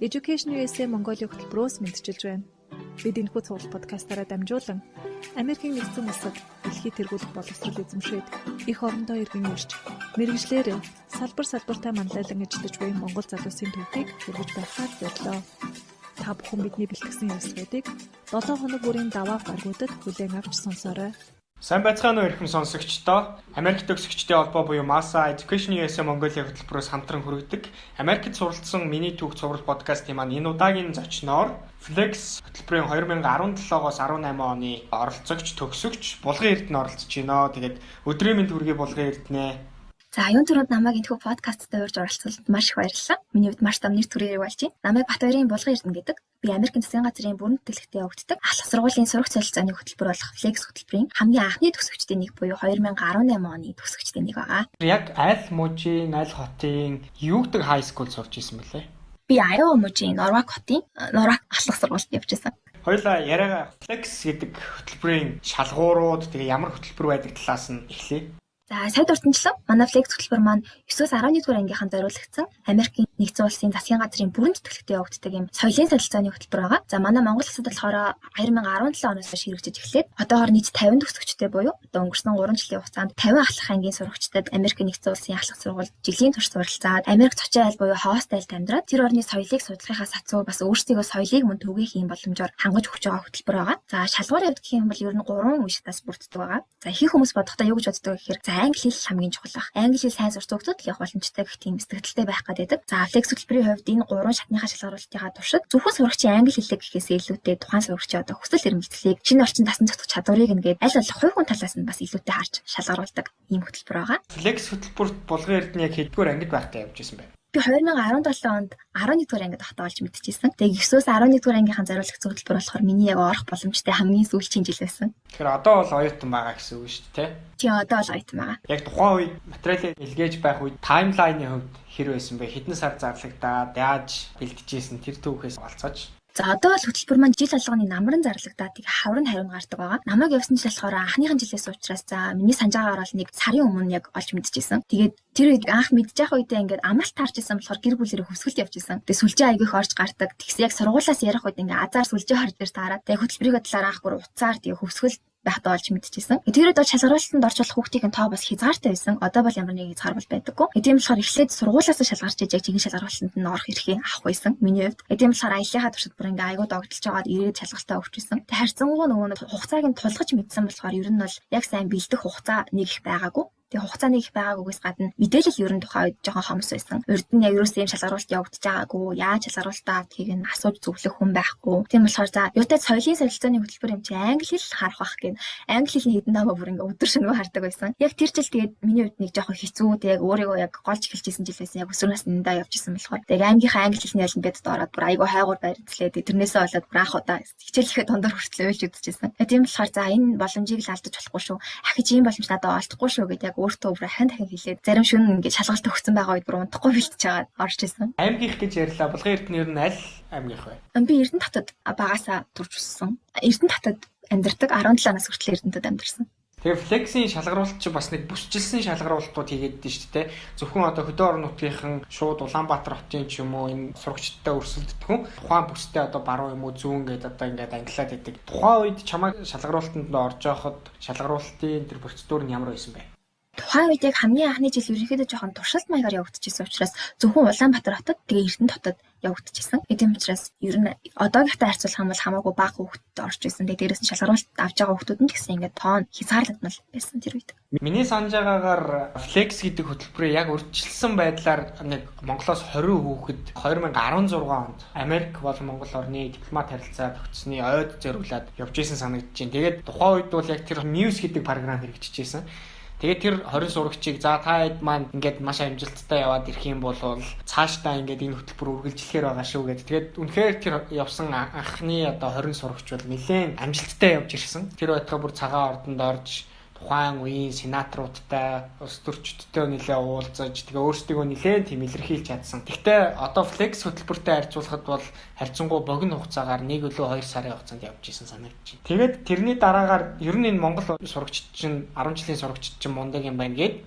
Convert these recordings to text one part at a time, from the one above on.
Education USA Mongolia хөтөлбөрөөс мэдчилж байна. Бид энэхүү цуглал подкастаараа дамжуулан Америкийн нэгдсэн улсад дэлхийд тэргуулах боловсрол эзэмшээд их орондоо иргэн ирж мэргэжлэр салбартаа манлайлан ажиллаж буй Монгол залуусын түүхийг хүргэж байхаар зорилоо. Та бүхэн бидний бэлтгэсэн ярилцлагуудыг 7 хоног бүрийн даваа гаргуудад хүлээн авч сонсоорой. Сайн байцгаана уу эрхэм сонсогчдоо. Америк төгсөгчдийн холбоо буюу MASA Education USA Mongolia хөтөлбөрөөс хамтран хүргэдэг Америкт суралцсан миний түүх цуврал подкастын маань энэ удаагийн зочноор Flex хөтөлбөрийн 2017-оос 18 оны оролцогч төгсөгч Булган Эрдэнэ оролцож байна. Тэгээд өдрийн мэнд хүргэе Булган Эрдэнэ. За юун түрүүнд намайг энэхүү подкастт урьж оролцуулсанд маш их баярлалаа. Миний хувьд маш том нэр төрөөр болж байна. Намайг Батбаярын Булган Эрдэнэ гэдэг. Би Америкийн засгийн газрын бүрэн бүтээлэгтээ явагддаг ахлах сургуулийн сурах солилцооны хөтөлбөр болох Flex хөтөлбөрийн хамгийн анхны төгсөгчдийн нэг буюу 2018 оны төгсөгчдийн нэг байгаа. Яг аль мужийн, аль хотын юу гэдэг high school сурч исэн бэлээ? Би Iowa мужийн Norwalk хотын Norwalk ахлах сургуульд явж байсан. Хоёулаа яриага Flex гэдэг хөтөлбөрийн шалгуурууд тэгээ ямар хөтөлбөр байдаг талаас нь эхлэе. За сая дуртанчлан манай Flex хөтөлбөр маань 9-өөс 11 дугаар ангийнхан зориулагдсан Америкийн нэгдсэн улсын засгийн газрын бүрэн бүтээлэгтээ явагддаг юм соёлын солилцооны хөтөлбөр байгаа. За манай Монгол улсад болохоор 2017 оноос хойш хэрэгжиж эхлээд одоогоор нийт 50 төгсөгчтэй буюу одоо өнгөрсөн 3 жилийн хугацаанд 50 ахлах ангийн сурагчдад Америкийн нэгдсэн улсын ахлах сургуульд жилийн турш суралцаад Америк зочин айл буюу хостелд амьдраад тэр орны соёлыг судлахынхаа сацуу бас өөрсдийнхөө соёлыг мөн түгээх юм боломжоор хангаж өгч байгаа хөтөлбөр байгаа. За шалгуур явуулах юм бол ер нь 3 үеигээс бүрддэг байгаа. За ихэнх хүмүүс бодохдоо юу гэж боддог гэхээр за англи хэл хамгийн чухал баг. Англи хэл сайн сурч өгдөгд явах боломжтой гэх тийм сэтгэлдээ байх гэдэг. За Flex хөтөлбөрийн хувьд энэ 3 шатныхаа шалгаруулалтынхаа туршид зөвхөн сурагчийн англи хэллэг гэхээс илүүтэй тухайн сурагчийн одоо хүсэл эрмэлзлийг шинэ орчинд дасан зохицох чадварыг ингээд аль болох хувь хүн талаас нь бас илүүтэй харж шалгаруулдаг ийм хөтөлбөр байгаа. Flex хөтөлбөрт Булган Эрдэнэ яг хэдгээр ангид байхдаа явж исэн бэ? Би 2017 онд 11 дугаар ангид ахтаа болж мэдчихсэн. Тэгээ 9-өөс 11 дугаар ангийнхаа зориулагдсан хөтөлбөр болохоор миний яг орох боломжтой хамгийн сүүлчийн жил байсан. Тэгэхээр одоо бол оюутан байгаа гэсэн үг шүү дээ, тий? Одоо бол оюутан байгаа. Яг тухайн үед материалыг илгээж байх үед таймлайны хувьд хэр байсан бэ? Хэдэн сар зарлагдаад яаж бэлтжижсэн тэр түүхээс олцооч. За одоо бол хөтөлбөр маань жил болгоны намран зарлагдаад тэгээ хаврын хариун гардаг байгаа. Намайг явсан жил болохоор анхныхан жилээс учраас за миний санаж байгаагаар бол нэг сарын өмнө яг олж мэдчихсэн. Тэгээд тэр үед анх мэдчих яг үедээ ингээд амралт таарч исэн болохоор гэр бүлэрээ хөвсгөлд явж исэн. Тэгээ сүлжээ аягүйх орж гардаг. Тэгс яг сургуулаас ярих үед ингээд азар сүлжээ хор дээр таараад тэгээ хөтөлбөрийн талаар анхгүйр уцаар тэгээ хөвсгөл байхдаа олж мэдчихсэн. Тэр үед шалгаруулалтанд орж болох хүүхдийн тоо бас хязгаартай байсан. Одоо бол ямар нэг хязгаар бол байдаггүй. Тийм болохоор эхлээд сургуулаас шалгарч иж яг чиний шалгаруулалтанд нь орох эрхийг авах байсан. Миний хувьд. Тийм болохоор аяллахаа туршид бүр ингээ айгуу догдолж байгаад ирээд шалгалтаа өгчээсэн. Тэг харьцангуй нөгөө хугацааг нь тулгаж мэдсэн болохоор ер нь бол яг сайн бэлдэх хугацаа нэг их байгаагүй. Тэгээ хугацааны их байгаагүйгээс гадна мэдээлэл ерөн тухай жоохон хомс байсан. Урд нь яг юусэн юм шалгаруулалт явагдаж байгаагүй, яаж шалгаруулалтаа авдгийг нь асууж зөвлөх хүн байхгүй. Тийм болохоор за юутай соёлын солилцооны хөтөлбөр юм чи англи хэл харах бах гин. Англи хэлний хэдэн намаа бүр ингээ өдөр шөнөгүй хардаг байсан. Яг тэр жил тэгээд миний хувьд нэг жоохон хэцүү яг өөрийгөө яг голж эхэлжсэн жил байсан. Яг өсвөр насндаа явж исэн болохоор тэгээд ангийнхаа англи хэлний олимпиадад ороод бүр айгүй хайгуур баримтлээ. Тэрнээсээ болоод бүр анх удаа хичээлийнхээ дундаар хүртэл уйлж үзчихсэн. Тийм болохоор за энэ боломжийг л алдаж болохгүй шүү. Ахиж ийм боломж надад олдохгүй шүү гэдэг яг өөртөө бүр ахин дахин хэлээд зарим шөнө ингээд шалгалт өгсөн байгаа үед бүр унтахгүй бэлтэж чагаад орж исэн. Аймгийнх гэж ярьлаа. Булган Эрдэнэ ер нь аль аймгийнх вэ? Би Эрдэнэ хотод багасаа төрж өссөн. Эрдэнэ хотод амьдардаг 17 нас хүртэл Эрдэнэтэд амьдарсан. Тэгээ Flex-ийн шалгаруулалт чи бас нэг бүсчилсэн шалгаруулалтууд хийгээд дээ шүү дээ. Зөвхөн одоо хөдөө орон нутгийнхан шууд Улаанбаатар хотын ч юм уу энэ сурагчдтай өрсөлддөг хүн. Тухайн бүстэй одоо баруун юм уу зүүн гэдэг одоо ингээд ангилаад идэг. Тухайн үед чамайг шалгаруулалтанд орж явахад шалгаруулалтын тэр процедур нь ямар байсан бэ? Тухайн үед яг хамгийн анхны жил ерөнхийдөө жоохон туршилт маягаар явагдчихсан учраас зөвхөн Улаанбаатар хотод тэгээ Эрдэнэ хотод явагдчихсан. Тийм учраас ер нь одоогийнхтай харьцуулах юм бол хамаагүй бага хүүхдэд орж ирсэн. Тэгээ дээрээс нь шалгаруулалт авч байгаа хүүхдүүд нь гэсэн ингээд тоон хязгаарлагдмал байсан тэр үед. Миний санаж байгаагаар Flex гэдэг хөтөлбөрөө яг урьдчилсан байдлаар нэг Монголоос 20 хүүхэд 2016 онд Америк болон Монгол орны дипломат харилцаа тогтсны ойд зориулаад явж исэн санагдаж байна. Тэгээд тухайн үед бол яг тэр News гэдэг програм хэрэгжиж исэн. Тэгээд тэр 20 сурагчийг за та хэд маань ингээд маш амжилттай яваад ирэх юм бол цаашдаа ингээд энэ хөтөлбөр үргэлжлэхээр байгаа шүү гэдэг. Тэгээд үнэхээр тэр явсан анхны одоо 20 сурагч бол нэлээд амжилттай явж ирсэн. Тэр байтугай бүр цагаан ордонд орж тухайн үеийн сенаторуудтай, улс төрчдтэй нэлээд уулзаж тэгээ өөрсдөө нэлээд тийм илэрхийлж чадсан. Гэхдээ одоо Flex хөтөлбөртэй харьцуулахад бол харьцангуй богино хугацаагаар 1 өлөө 2 сарын хугацаанд явж исэн санагдчих. Тэгээд тэрний дараагаар ер нь энэ Монгол сурагчид чинь 10 жилийн сурагчид чинь мундаг юм байна гээд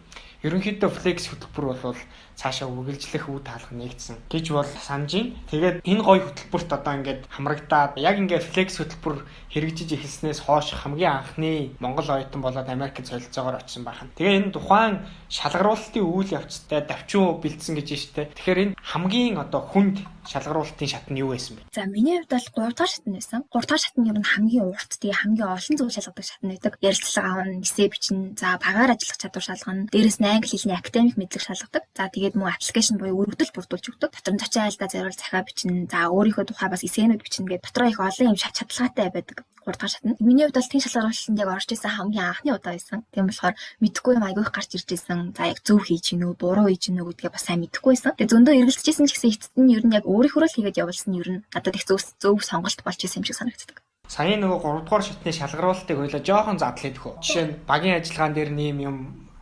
ерөнхийдөө флекс хөтөлбөр бол цаашаа үргэлжлэх үе таалга нэгдсэн гэж бол санаж байна. Тэгээд энэ гоё хөтөлбөрт одоо ингээд хамрагдаад яг ингээд флекс хөтөлбөр хэрэгжиж эхэлснээс хойш хамгийн анхны Монгол оюутан болоод Америкт солилцоогоор очсон байна. Тэгээ энэ тухайн шалгаруулалтын үйл явцтай давчуу бэлдсэн гэж байна шүү дээ. Тэгэхээр энэ хамгийн одоо хүнд шалгаруулалтын шат нь юу байсан бэ? За миний хувьд бол 3 дахь шат нь байсан. 3 дахь шат нь ер нь хамгийн урт, тэгээ хамгийн олон зүйл шалгадаг шат нь байдаг. Ярилцлага авна, эссе бичнэ, за багаар ажиллах чадвар шалгана. Дээрээс нь англи хэлний академик мэдлэг шалгадаг. За тэгээд мөн аппликейшн буюу өргөдөл бүрдүүлж өгдөг. Дотор нь зочин айлдаа зориул захиа бичнэ. За өөрийнхөө тухай бас эсээнүүд бичнэ гэдэг дотроо их олон юм чадлагатай байдаг. 3 дахь шат нь. Миний хувьд бол тийм шалгаруулалтанд яг орж исэн хамгийн анхны удаа байсан. Тийм болохоор мэдхгүй юм айгүйх гарч ирж исэн. За яг зөв хийж гинөө, буруу хийж гинөө гэдгээ бас сайн мэдэхгүй байсан. Тэгээ зөндөө эргэлзэжсэн ч гэсэн эцэст нь ер нь яг өөрийнхөө л хийгээд явуулсан нь ер нь надад их зөв сонголт болж исэн юм шиг санагддаг. Саяны нөгөө 3 дугаар шатны шалгаруулалтыг хоёлаа жоохон задлаад өгөө. Жишээ нь багийн ажиллагаан дээр нэм юм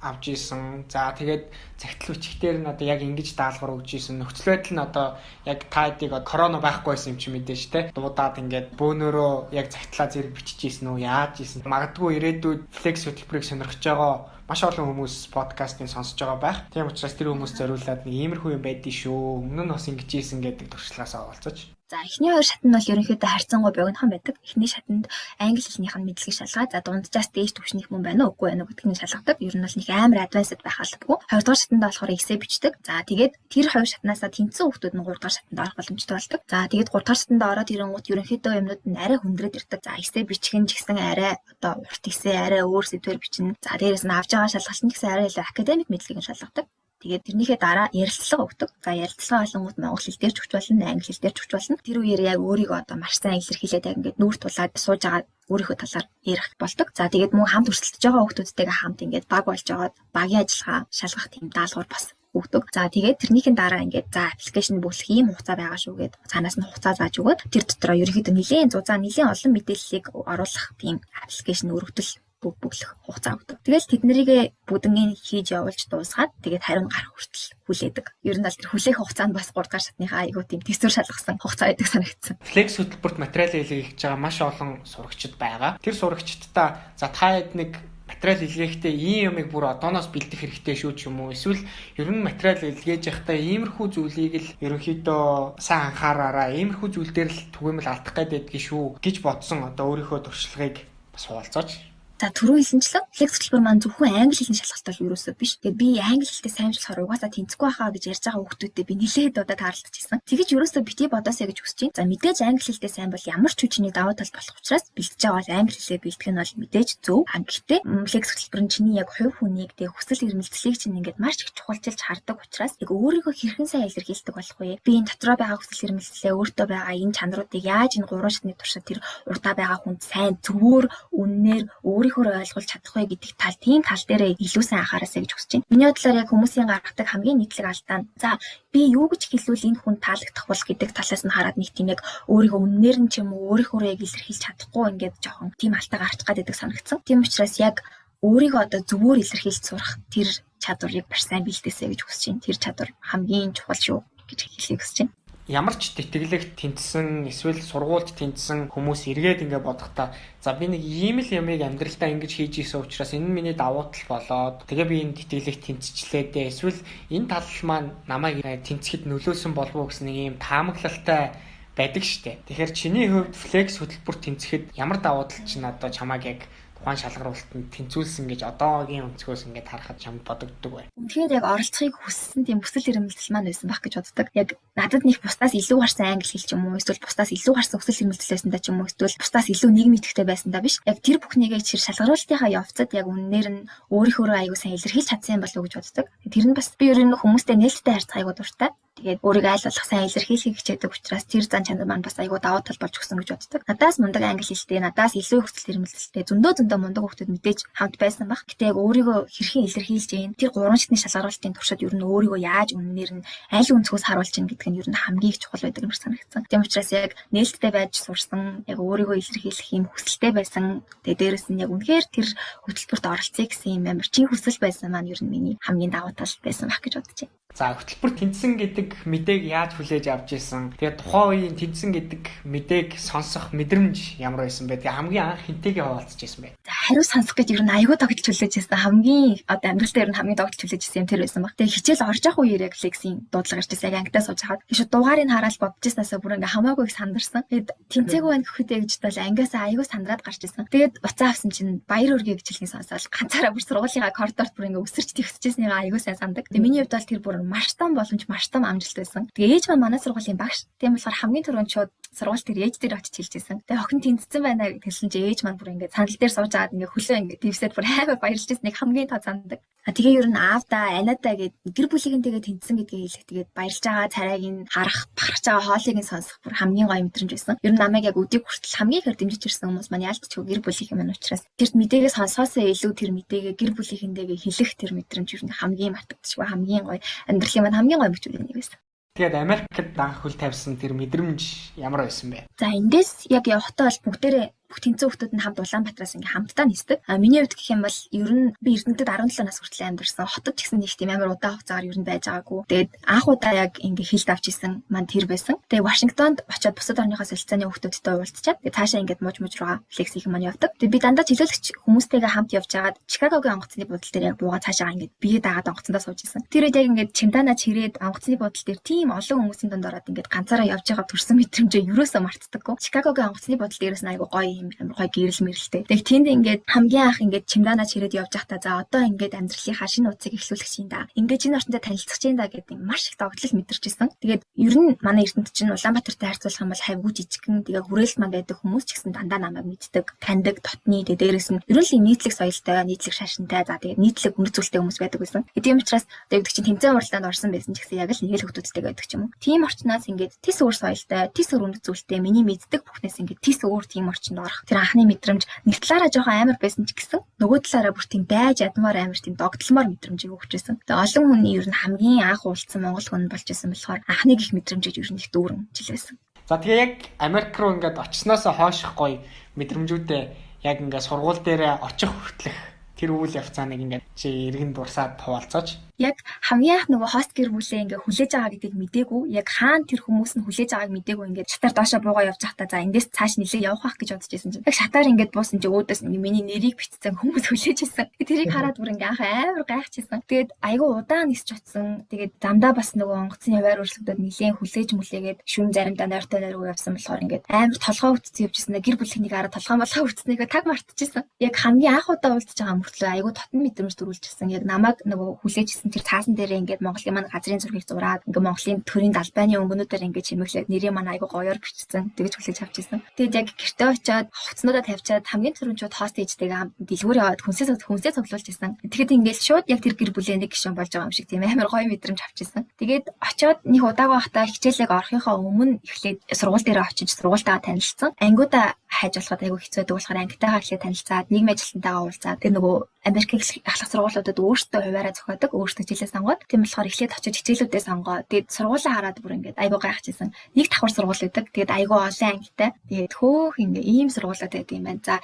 авч исэн. За тэгээд захидал бичгээр нь одоо яг ингэж даалгавар өгч исэн. Нөхцөл байдал нь одоо яг та хэдийг корона байхгүй байсан юм чи мэдээж те. Дуудаад ингээд бөөнөрөө яг захидлаа зэрэг бичиж исэн үү? Яаж исэн? Магадгүй ирээдүйд флекс хөтөлбөрийг сонирхож байгаа маш олон хүмүүс подкастыг сонсож байгаа байх. Тийм учраас тэр хүмүүс зориулаад нэг иймэрхүү юм байдгийг шүү. Өмнө нь бас ингэж исэн гэдэг туршлагаасаа олцож. За эхний 2 шат нь бол ерөнхийдөө харьцангуй богинохон байдаг. Эхний шатанд англи хэлнийх нь мэдлэгийг шалгаад, за дунджаас дээш түвшнийх мөн байна уу, үгүй байна уу гэдгийг шалгадаг. Ер нь бол нэг амар advanced байх албагүй. 2 дугаар шатанд болохоор эссе бичдэг. За тэгээд тэр 2 шатнаасаа тэнцсэн хүмүүс нь 3 дугаар шатанд орох боломжтой болдог. За тэгээд 3 дугаар шатанд ороод ирэнгүүт ерөнхийдөө юмнууд нь арай хүндрээд ирдэг. За эссе бичих нь ч гэсэн арай одоо урт эссе арай өөр сэдвэр бичнэ. За дээрээс нь авж байгаа шалгалт нь гэсэн арай илүү академик мэдлэгийг шалгадаг. Тэгээд тэрнийхээ дараа ярилцлага өгдөг. За ярилцлага олонгууд монгол хэл дээр ч өгч болно, англи хэл дээр ч өгч болно. Тэр үеэр яг өөрийгөө одоо маш сайн илэрхийлээд яг ингээд нүүр тулаад сууж байгаа өөрийнхөө талаар ярих болдог. За тэгээд мөн хамт өрсөлдөж байгаа хүмүүстэйгээ хамт ингээд баг болж байгаа багийн ажиллагаа шалгах тийм даалгавар бас өгдөг. За тэгээд тэрнийхэн дараа ингээд за аппликейшн бүлэх ийм хугацаа байгаа шүү гэд цаанаас нь хугацаа зааж өгөөд тэр дотроо ерөнхийдөө нэлийн олон мэдээллийг оруулах тийм аппликейшн өргөдөл бүглэх хугацаа өгдөг. Тэгэл тэд нарыг бүгднийг хийж явуулж дуусгаад тэгээд хариу гарах хүртэл хүлээдэг. Ер нь бол тэр хүлээх хугацаанд бас 3 дугаар шатныхаа айгуу тийм төсвөр шалгасан хугацаа байдаг санагдсан. Флекс хөтөлбөрт материал илгээх гэж байгаа маш олон сурагчид байгаа. Тэр сурагчдаа за та хэд нэг материал илгээхдээ ийм юмыг бүр одооноос бэлдэх хэрэгтэй шүү ч юм уу. Эсвэл ер нь материал илгээж явахдаа иймэрхүү зүйлийг л ерөнхийдөө сайн анхаараараа иймэрхүү зүйл дээр л түгээмэл алдах гэдэг шүү гэж бодсон одоо өөрийнхөө туршлагыг бас хуваалцаач. За түрүү хэлсэнчлэн флекс хөтөлбөр маань зөвхөн англи хэлний шалгалттай юусоо биш. Тэгээд би англи хэлтэй сайн болохоор угаасаа тэнцэхгүй байхаа гэж ярьж байгаа хүмүүстээ би нэлээд удаа таарлагдчихсан. Тэгэж юусоо бити бодоосаа гэж хүсэж байна. За мэдээж англи хэлтэй сайн бол ямар ч хүчний давуу тал болох учраас бэлдэж байгаа бол англи хэлээ бэлдэх нь бол мэдээж зөв. Гэхдээ флекс хөтөлбөр нь чиний яг хувь хүнийг тэг хүсэл эрмэлзлийг чинь ингээд маш их чухалчилж хардаг учраас яг өөрийгөө хэрхэн сайн илэрхийлдэг болох вэ? Би энэ дотроо байгаа хүсэл эрмэлзлээ өөртөө байгаа энэ чанаруудыг яаж энэ 3 шатны туршид тэр уртаа байгаа хүнд сайн зөвөр үннээр өөрийнхөө ойлгуулж чадах вэ гэдэг тийм тал дээр илүү сайн анхаарасаа гэж хүсэж байна. Миний бодлоор яг хүмүүсийн гаргадаг хамгийн нийтлэг алдаа нь за би юу гэж хэлвэл энэ хүн таалагдах бол гэдэг талаас нь хараад нэг тийм яг өөрийнхөө үннээр нь ч юм уу өөрийнхөө яг илэрхийлж чадахгүй ингээд жоохон тийм алдаа гарч гад байдаг санагдсан. Тийм учраас яг өөрийгөө одоо зөвөр илэрхийлж сурах тэр чадварыг маш сайн бэлдээсэй гэж хүсэж байна. Тэр чадвар хамгийн чухал шүү гэж хэлхийг хүсэж байна. Ямар ч тэтгэлэгт тэнцсэн эсвэл сургуульд тэнцсэн хүмүүс эргээд ингээд бодохдоо за би нэг ийм л ямыг амьдралдаа ингэж хийж исэн учраас энэ нь миний давуу тал болоод тэгээ би энэ тэтгэлэгт тэнцчлээ дээ эсвэл энэ тал маань намайг тэнцэхэд нөлөөсөн болов уу гэсэн нэг ийм таамаглалтай байдаг штэ. Тэгэхээр чиний хувьд флекс хөтөлбөр тэнцэхэд ямар давуу тал чинь одоо чамааг яг тухайн шалгаруулалтанд тэнцүүлсэн гэж одоогийн өнцгөөс ингээд харахад чамд бодогддог бай. Үнэхээр яг оролцохыг хүссэн тийм хүсэл эрмэлзэл маань байсан байх гэж боддог. Яг надад нэг бусдаас илүү гарсан англи хэл ч юм уу эсвэл бусдаас илүү гарсан хүсэл эрмэлзэл байсан да ч юм уу эсвэл бусдаас илүү нийгэм идэвхтэй байсан да биш. Яг тэр бүхнийгээ чир шалгаруулалтынхаа явцад яг үннээр нь өөрийнхөө аягүй сайн илэрхийлж чадсан юм болов уу гэж боддог. Тэр нь бас би ер нь хүмүүстэй нээлттэй харьцах аягүй дуртай. Тэгээд өөрийгөө айл болох сайн илэрхийлэхийг хичээдэг учраас тэр зан чанар маань бас аягүй давуу тал болж өгсөн гэж боддог. Надаас мундаг англи хэлтэй, надаас илүү хүсэл эрмэлзэлтэй зөндөө мундаг хүмүүс мэдээж хамт байсан баг. Гэтэ яг өөрийгөө хэрхэн илэрхийлж гин тэр 3 шатны шалгаруулалтын туршид ер нь өөрийгөө яаж үннээр нь аль өнцгөөс харуулж гин гэдг нь ер нь хамгийн их чухал байдаг юм шиг санагдсан. Тийм учраас яг нээлттэй байж сурсан, яг өөрийгөө илэрхийлэх юм хүсэлтэй байсан. Тэгээд дээрэс нь яг үнэхээр тэр хөтөлбөрт оролцъё гэсэн юм амар чин хүсэл байсан маань ер нь миний хамгийн давуу тал байсан баг гэж бодож байна. За хөтөлбөр тэнцсэн гэдэг нэг мэдээг яаж хүлээж авч ийсэн. Тэгээд тухайн үеийн тэнцэн гэдэг мэдээг сонсох мэдрэмж ямар байсан бэ? Тэгээд хамгийн анх хинтэйгээ хуваалцаж ийсэн бэ? Хариу сонсох гэж ер нь аягүй тогтолж хүлээж байсан. Хамгийн одоо амьдрал дээр нь хамгийн тогтолж хүлээж байсан юм тэр байсан баг. Тэгээ хичээл орж явах үеэр яг Flex-ийн дуудлага ирж байсан. Яг ангидаа сууж хаад. Тэгээ дугаарыг хараад бодчихснаасаа бүр ингээ хамаагүй их сандарсан. Тэгээд тэнцээгүй байх гэхүдээ гэж бодол ангиасаа аягүй сандраад гарч ирсэн. Тэгээд уцаа авсан чинь баяр үргээ гэж хэлхийн сонсоод ганцаараа бүр сургуулийнхаа коридорт бүр ингээ өсөрч тэгсэжсэнийгаа аягүй сайн сандаг. Тэгээ миний хувьд бол тэр бүр маш том боломж, маш том амжилт байсан. Тэгээ ээж маань манай сургуулийн багш. Тийм болохоор хамгийн түрүүнд шууд сургууль дээр ээж дээр очиж хэлжсэн. Тэгээ охин тэнцсэн байна гэсэн чи ээж маань бүр ингээ санал дээр сууж аваад ингээ хөлөө ингээ твсэд бүр хайваа баярлж ирснийг хамгийн тоо сандаг. Тэгээ ер нь аавда, анаадаа гээд гэр бүлийнхэн тэгээ тэнцсэн гэдгийг хэлэх тэгээд баярлж байгаа царайг нь харах, бахарч байгаа хоолыг нь сонсох бүр хамгийн гоё мэдрэмж байсан. Ер нь намайг яг өдийг хүртэл хамгийн ихээр дэмжиж ирсэн хүмүүс маань яалтчгүй гэр бүлийнхэн маань учраас тэр мэдээгээ сонсохоосоо илүү тэр мэдээгээ гэр бүлийнхэндээ хэлэх тэр мэдрэмж ер нь хамгийн мартагдчихгүй хамгийн гоё амьдралын маань хамгийн гоё мэдрэмж нэг байсан. Тэгээд Америкт анх хөл тавьсан тэр мэдрэмж ямар байсан бэ? За эндээс яг явахдаа бол бүгдээрээ бүх тэнцэн хүмүүс нь хамт Улаанбаатараас ингээ хамтдаа нисдэг. Миний хувьд гэх юм бол ер нь би Эрдэнэтэд 17 нас хүртэл амьдарсан. Хотод ч гэсэн нэг тийм амар удаан хугацаагаар ер нь байж байгаагүй. Тэгээд анх удаа яг ингээ хилд авч исэн маань тэр байсан. Тэгээд Вашингтонд очиод бусад орныхоо солилцооны хүмүүстэй уулзчаад тэгээд цаашаа ингээд мууж руугаа Flex-ийн маань явдаг. Тэгээд би дандаа чөлөөлөгч хүмүүстэйгээ хамт явж байгаад Чикагогийн онгоцны буудлын дээр яг буугаа цаашаа ингээд бие даагаад онгоцондоо сууж исэн. Тэр үед яг ингээд чемоданаа чирээд онгоцны буудлын дээр тийм олон хүмүүсийн дунд ороод ингээд ганцаараа явж байгаа төрсэн мэдрэмжээ юусоо мартдаггүй. Чикагогийн онгоцны буудлын дээрээс нь айгу гоё юм амар гоё гэрэл мэрэлтэй. Тэгээд тэнд ингээд хамгийн анх ингээд чемоданаа чирээд явж байхдаа за одоо ингээд амьдралынхаа шинэ утсыг эхлүүлэх чинь да. Ингээд чиний орчиндөө танилцах чинь да гэдэг маш их догтлол мэдэрчсэн. Тэгээд ер нь манай Эрдэнэт чинь Улаанбаатартай харьцуулах юм бол хавьгүй жижигхэн тэгээд хүрээлт маань байдаг хүмүүс ч гэсэн дандаа намайг мэддэг, таньдаг, дотны тэгээд дээрэс нь ер нь нийтлэг соёлтой, нийтлэг шашинтай за тэгээд нийтлэг үнэ зүйлтэй хүмүүс байдаг байсан. Тийм учраас тэгээд чинь тэмцээн уралдаанд орсон байсан ч гэсэн яг л нэг л хүмүүстэй байдаг ч юм уу. Тийм орчноос ингээд тис өөр соёлтой, тис өөр үнэ зүйлтэй миний мэддэг бүхнээс ингээд тис өөр тийм орчинд орох. Тэр анхны мэдрэмж нэг талаараа жоохон амар байсан ч гэсэн нөгөө талаараа бүр тийм байж ядмаар амар тийм догтломоор мэдрэмжийг өгч байсан. Тэгээ олон хүний ер нь хамгийн анх уулзсан монгол хүн болж байсан болохоор анхны гих мэдрэмжийг ер нь их дүүрэн жил байсан. За тэгээ яг Америк руу ингээд очсноосоо хойших гоё мэдрэмжүүдээ яг ингээд сургууль дээр очих хүртэлх тэр үйл явцааныг ингээд чи иргэн дурсаад хуваалцаач. Яг хамгийн анх нөгөө хост гэр бүлээ ингээ хүлээж байгаа гэдгийг мдээгүй. Яг хаана тэр хүмүүс нь хүлээж байгааг мдээгүй ингээ шатаар доошоо буугаа явж байхдаа за эндээс цааш нэлээ явах гэж бодож байсан чинь. Яг шатаар ингээ буусан чинь өөдөөс ингээ миний нэрийг бичсэн хүмүүс хүлээж байсан. Тэрийг хараад бүр ингээ анх амар гайхчихсан. Тэгээд айгүй удаан нисч утсан. Тэгээд замдаа бас нөгөө онгоцны хуваар өрсөлдөд нэлээ хүлээж мүлээгээд шүн заримдаа нойртой нойргүй явсан болохоор ингээ амар толгой өвдсөн явжсэн. Гэр бүлийнхнийг хараад толгой молгой өвдснийгээ таг мартчихсан. Яг хамгийн анх удаа уулзж байгаа мөртлөө айгүй тотон мэдрэмж төрүүлчихсэн. Яг намайг нөгөө хүлээж тэр цаасан дээр ингээд Монголын маань газрын зургийг зураад ингээд Монголын төрийн далбайны өнгөнүүдээр ингээд чимэглээд нэрийн маань айгу гоёор бичсэн. Тэгэж хүлээж авч ирсэн. Тэгээд яг гэртээ очиод хувцснуудаа тавьчаад хамгийн түрүүнд хост ээжтэйгээ дэлгүүр яваад хүнсээ цуглуулж ирсэн. Тэгэхэд ингээд шууд яг тэр гэр бүлийн нэг гишүүн болж байгаа юм шиг тийм амар гоё мэдрэмж авч ирсэн. Тэгээд очиод нэг удаагаа хата хичээлэг орохынхоо өмнө эхлээд сургууль дээр очиж сургуультайгаа танилцсан. Ангиудаа хайж болоход айгу хэцүү байдаг болохоор ангитайгаа эхлээд танилцаад нийгмийн ажилтнтайгаа уулзаад тэр нөгөө Америкийн ахлах сургуулиудад өөрсдөө хуваараа зохиодог, өөрсдөө хичээлээ сонгоод тийм болохоор эхлээд очиж хичээлүүдээ сонгоод тэгээд сургуулаа хараад бүр ингээд айгу гайхажсэн. Нэг давхар сургууль байдаг. Тэгээд айгу олон ангитай. Тэгээд хөөх ингээ ийм сургуулиуд байдаг юм байна. За